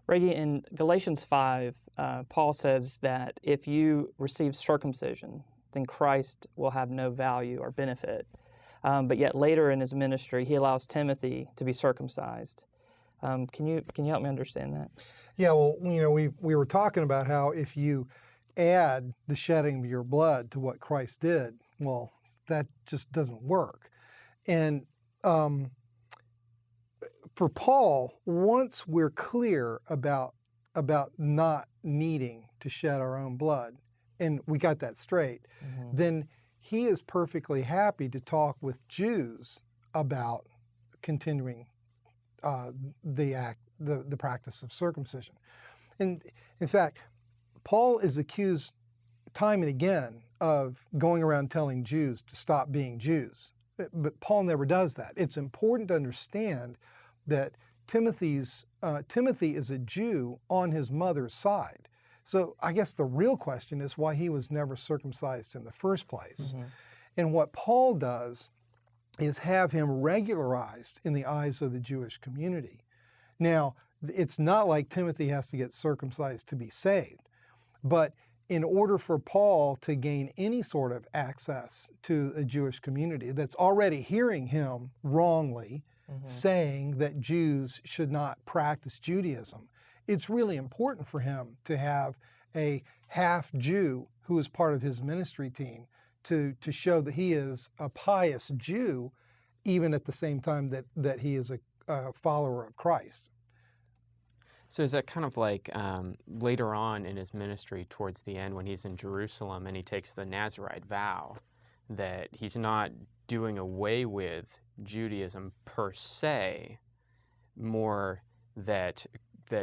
Reggie, in Galatians 5, Paul says that if you receive circumcision, then Christ will have no value or benefit. But yet later in his ministry, he allows Timothy to be circumcised. Can you help me understand that? Yeah, well, we were talking about how if you add the shedding of your blood to what Christ did, well, that just doesn't work. And for Paul, once we're clear about not needing to shed our own blood, and we got that straight, then he is perfectly happy to talk with Jews about continuing the practice of circumcision. And in fact, Paul is accused time and again of going around telling Jews to stop being Jews. But Paul never does that. It's important to understand that Timothy is a Jew on his mother's side. So I guess the real question is why he was never circumcised in the first place. And what Paul does is have him regularized in the eyes of the Jewish community. Now, it's not like Timothy has to get circumcised to be saved, but in order for Paul to gain any sort of access to a Jewish community that's already hearing him wrongly saying that Jews should not practice Judaism, it's really important for him to have a half-Jew who is part of his ministry team to show that he is a pious Jew, even at the same time that he is a follower of Christ. So is that kind of like later on in his ministry towards the end when he's in Jerusalem and he takes the Nazirite vow that he's not doing away with Judaism per se, more that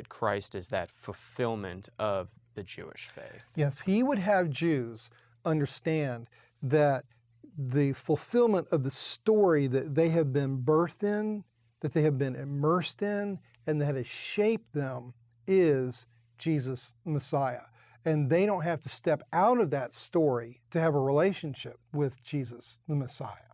Christ is that fulfillment of the Jewish faith? Yes, he would have Jews understand that the fulfillment of the story that they have been birthed in, that they have been immersed in, and that has shaped them is Jesus Messiah. And they don't have to step out of that story to have a relationship with Jesus the Messiah.